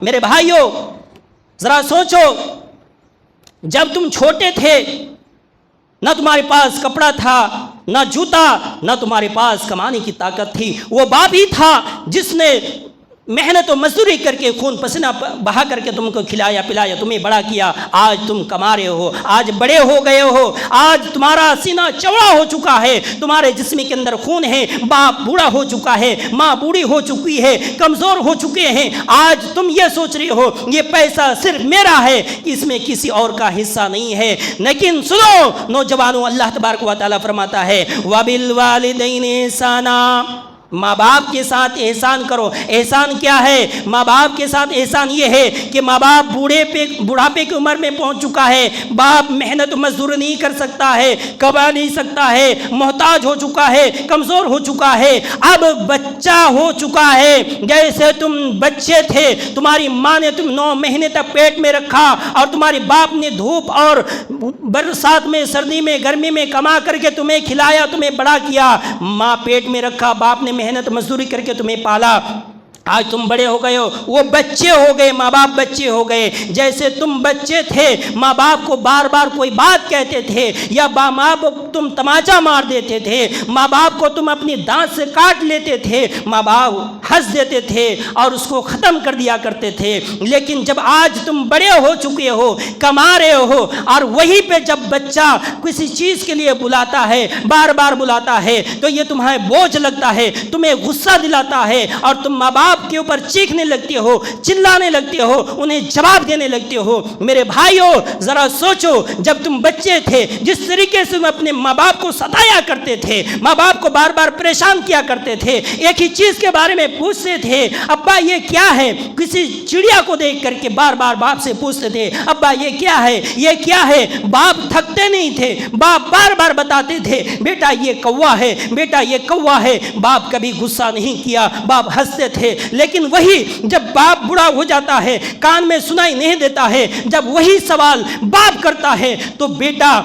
میرے بھائیوں ذرا سوچو، جب تم چھوٹے تھے نہ تمہارے پاس کپڑا تھا، نہ جوتا، نہ تمہارے پاس کمانے کی طاقت تھی، وہ باپ ہی تھا جس نے محنت و مزدوری کر کے خون پسینہ بہا کر کے تم کو کھلایا پلایا، تمہیں بڑا کیا۔ آج تم کما رہے ہو، آج بڑے ہو گئے ہو، آج تمہارا سینہ چوڑا ہو چکا ہے، تمہارے جسم کے اندر خون ہے، باپ بوڑھا ہو چکا ہے، ماں بوڑھی ہو چکی ہے، کمزور ہو چکے ہیں۔ آج تم یہ سوچ رہے ہو یہ پیسہ صرف میرا ہے، اس میں کسی اور کا حصہ نہیں ہے۔ لیکن سنو نوجوانوں، اللہ تبارک و تعالیٰ فرماتا ہے وَبِالْوَالِدَيْنِ إِحْسَانًا، ماں باپ کے ساتھ احسان کرو۔ احسان کیا ہے؟ ماں باپ کے ساتھ احسان یہ ہے کہ ماں باپ بڑھاپے کی عمر میں پہنچ چکا ہے، باپ محنت مزدور نہیں کر سکتا ہے، کما نہیں سکتا ہے، محتاج ہو چکا ہے، کمزور ہو چکا ہے، اب بچہ ہو چکا ہے۔ جیسے تم بچے تھے، تمہاری ماں نے تم 9 مہینے تک پیٹ میں رکھا اور تمہارے باپ نے دھوپ اور برسات میں، سردی میں، گرمی میں کما کر کے تمہیں کھلایا، تمہیں بڑا کیا۔ ماں پیٹ میں رکھا، باپ نے محنت مزدوری کر کے تمہیں پالا۔ آج تم بڑے ہو گئے ہو، وہ بچے ہو گئے، ماں باپ بچے ہو گئے۔ جیسے تم بچے تھے، ماں باپ کو بار بار کوئی بات کہتے تھے یا ماں باپ تم تماچا مار دیتے تھے، ماں باپ کو تم اپنی دانت سے کاٹ لیتے تھے، ماں باپ ہنس دیتے تھے اور اس کو ختم کر دیا کرتے تھے۔ لیکن جب آج تم بڑے ہو چکے ہو، کما رہے ہو، اور وہیں پہ جب بچہ کسی چیز کے لیے بلاتا ہے، بار بار بلاتا ہے، تو یہ تمہیں بوجھ لگتا ہے، تمہیں غصہ دلاتا ہے اور تم ماں باپ کے اوپر چیخنے لگتے ہو، چلانے لگتے ہو، انہیں جواب دینے لگتے ہو۔ میرے بھائیوں ذرا سوچو، جب تم بچے تھے جس طریقے سے تم اپنے ماں باپ کو ستایا کرتے تھے، ماں باپ کو بار بار پریشان کیا کرتے تھے، ایک ہی چیز کے بارے میں پوچھتے تھے، ابا یہ کیا ہے؟ کسی چڑیا کو دیکھ کر کے بار بار باپ سے پوچھتے تھے، ابا یہ کیا ہے، یہ کیا ہے؟ باپ تھکتے نہیں تھے، باپ بار بار بتاتے تھے، بیٹا یہ کوا ہے، بیٹا یہ کوا ہے۔ باپ کبھی غصہ نہیں کیا، باپ ہنستے تھے۔ لیکن وہی جب باپ بوڑھا ہو جاتا ہے، کان میں سنائی نہیں دیتا ہے، جب وہی سوال باپ کرتا ہے تو بیٹا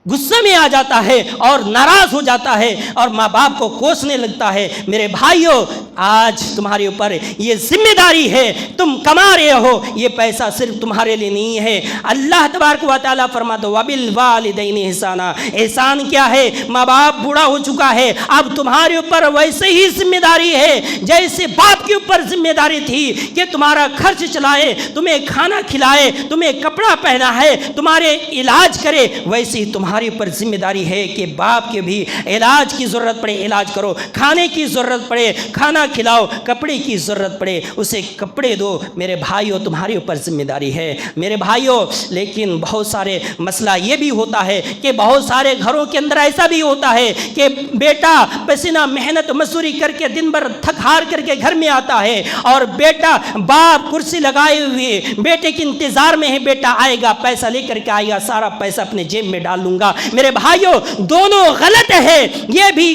غصے میں آ جاتا ہے اور ناراض ہو جاتا ہے اور ماں باپ کو کوسنے لگتا ہے۔ میرے بھائیوں آج تمہارے اوپر یہ ذمہ داری ہے، تم کما رہے ہو، یہ پیسہ صرف تمہارے لیے نہیں ہے۔ اللہ تبارک و تعالیٰ فرماتا ہے وَبِالْوَالِدَيْنِ إِحْسَانًا، احسان کیا ہے؟ ماں باپ بوڑھا ہو چکا ہے، اب تمہارے اوپر ویسے ہی ذمہ داری ہے جیسے باپ کے اوپر ذمہ داری تھی کہ تمہارا خرچ چلائے، تمہیں کھانا کھلائے، تمہیں کپڑا پہنا ہے، تمہارے علاج کرے، ویسے ہی تمہارے اوپر ذمہ داری ہے کہ باپ کے بھی علاج کی ضرورت پڑے علاج کرو، کھانے کی ضرورت پڑے کھانا کھلاؤ، کپڑے کی ضرورت پڑے اسے کپڑے دو۔ میرے بھائیوں تمہارے اوپر ذمہ داری ہے میرے بھائیوں۔ لیکن بہت سارے مسئلہ یہ بھی ہوتا ہے کہ بہت سارے گھروں کے اندر ایسا بھی ہوتا ہے کہ بیٹا پسینہ محنت مزدوری کر کے دن بھر تھک ہار کر کے گھر میں آتا ہے اور بیٹا باپ کرسی لگائے ہوئے بیٹے کے انتظار میں ہے، بیٹا آئے گا پیسہ لے کر کے آئے گا، سارا پیسہ اپنے جیب میں ڈال لوں گا۔ میرے بھائیوں دونوں غلط ہے، یہ بھی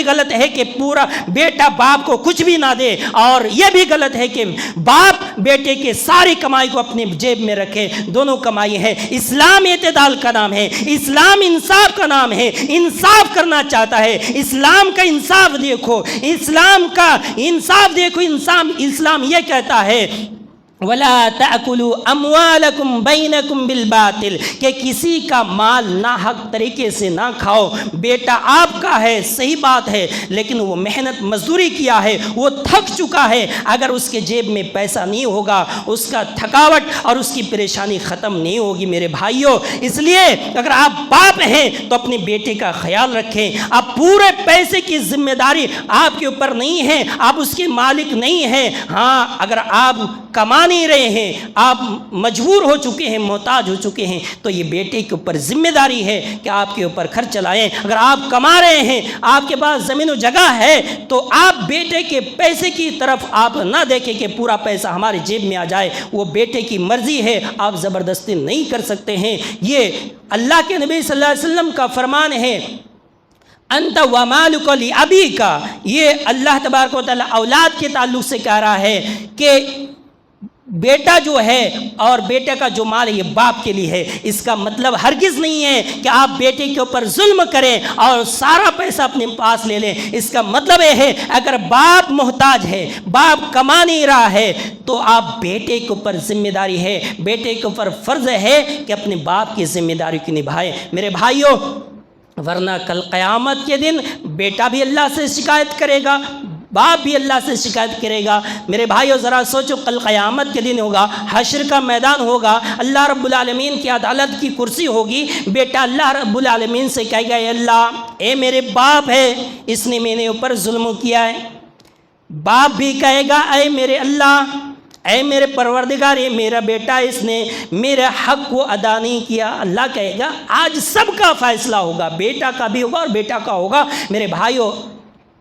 غلط ہے کہ پورا بیٹا باپ کو کچھ بھی نہ دے، اور یہ بھی غلط ہے کہ باپ بیٹے کے ساری کمائی کو اپنے جیب میں رکھے۔ دونوں کمائی ہے۔ اسلام اعتدال کا نام ہے، اسلام انصاف کا نام ہے، انصاف کرنا چاہتا ہے۔ اسلام کا انصاف دیکھو، اسلام کا انصاف دیکھو، اسلام یہ کہتا ہے وَلَا تَأْكُلُوا أَمْوَالَكُمْ بَيْنَكُمْ بِالْبَاطِلِ، کہ کسی کا مال ناحق طریقے سے نہ کھاؤ۔ بیٹا آپ کا ہے، صحیح بات ہے، لیکن وہ محنت مزدوری کیا ہے، وہ تھک چکا ہے، اگر اس کے جیب میں پیسہ نہیں ہوگا اس کا تھکاوٹ اور اس کی پریشانی ختم نہیں ہوگی۔ میرے بھائیوں اس لیے اگر آپ باپ ہیں تو اپنے بیٹے کا خیال رکھیں۔ اب پورے پیسے کی ذمہ داری آپ کے اوپر نہیں ہے، آپ اس کے مالک نہیں ہیں۔ ہاں اگر آپ کما نہیں رہے ہیں، آپ مجبور ہو چکے ہیں، محتاج ہو چکے ہیں، تو یہ بیٹے کے اوپر ذمہ داری ہے کہ آپ کے اوپر خرچ چلائیں۔ اگر آپ کما رہے ہیں، آپ کے پاس زمین و جگہ ہے، تو آپ بیٹے کے پیسے کی طرف آپ نہ دیکھیں کہ پورا پیسہ ہمارے جیب میں آ جائے، وہ بیٹے کی مرضی ہے، آپ زبردستی نہیں کر سکتے ہیں۔ یہ اللہ کے نبی صلی اللہ علیہ وسلم کا فرمان ہے انت ومالک لابیک، یہ اللہ تبارک و تعالیٰ اولاد کے تعلق سے کہہ رہا ہے کہ بیٹا جو ہے اور بیٹے کا جو مال ہے یہ باپ کے لیے ہے۔ اس کا مطلب ہرگز نہیں ہے کہ آپ بیٹے کے اوپر ظلم کریں اور سارا پیسہ اپنے پاس لے لیں۔ اس کا مطلب یہ ہے اگر باپ محتاج ہے، باپ کما نہیں رہا ہے، تو آپ بیٹے کے اوپر ذمہ داری ہے، بیٹے کے اوپر فرض ہے کہ اپنے باپ کی ذمہ داری کو نبھائے۔ میرے بھائیوں، ورنہ کل قیامت کے دن بیٹا بھی اللہ سے شکایت کرے گا، باپ بھی اللہ سے شکایت کرے گا۔ میرے بھائیو ذرا سوچو، کل قیامت کے دن ہوگا، حشر کا میدان ہوگا، اللہ رب العالمین کی عدالت کی کرسی ہوگی، بیٹا اللہ رب العالمین سے کہے گا اے اللہ، اے میرے باپ ہے، اس نے میرے اوپر ظلم کیا ہے۔ باپ بھی کہے گا اے میرے اللہ، اے میرے پروردگار، یہ میرا بیٹا، اس نے میرے حق کو ادا نہیں کیا۔ اللہ کہے گا آج سب کا فیصلہ ہوگا، بیٹا کا بھی ہوگا اور بیٹا کا ہوگا۔ میرے بھائیو،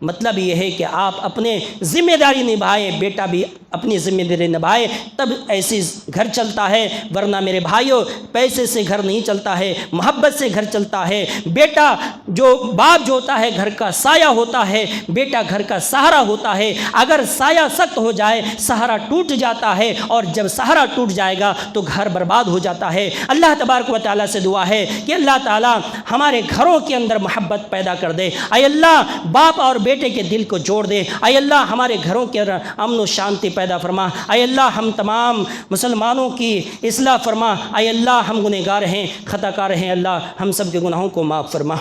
مطلب یہ ہے کہ آپ اپنے ذمہ داری نبھائیں، بیٹا بھی اپنی ذمہ داری نبھائے، تب ایسی گھر چلتا ہے۔ ورنہ میرے بھائیوں، پیسے سے گھر نہیں چلتا ہے، محبت سے گھر چلتا ہے۔ بیٹا جو باپ جو ہوتا ہے گھر کا سایہ ہوتا ہے، بیٹا گھر کا سہارا ہوتا ہے۔ اگر سایہ سخت ہو جائے سہارا ٹوٹ جاتا ہے، اور جب سہارا ٹوٹ جائے گا تو گھر برباد ہو جاتا ہے۔ اللہ تبارک و تعالیٰ سے دعا ہے کہ اللہ تعالیٰ ہمارے گھروں کے اندر محبت پیدا کر دے۔ اے اللہ، باپ اور بیٹے کے دل کو جوڑ دے۔ اے اللہ، ہمارے گھروں کے اندر امن و شانتی پیدا فرما۔ اے اللہ، ہم تمام مسلمانوں کی اصلاح فرما۔ اے اللہ، ہم گنہگار ہیں، خطا کار ہیں، اللہ ہم سب کے گناہوں کو معاف فرما۔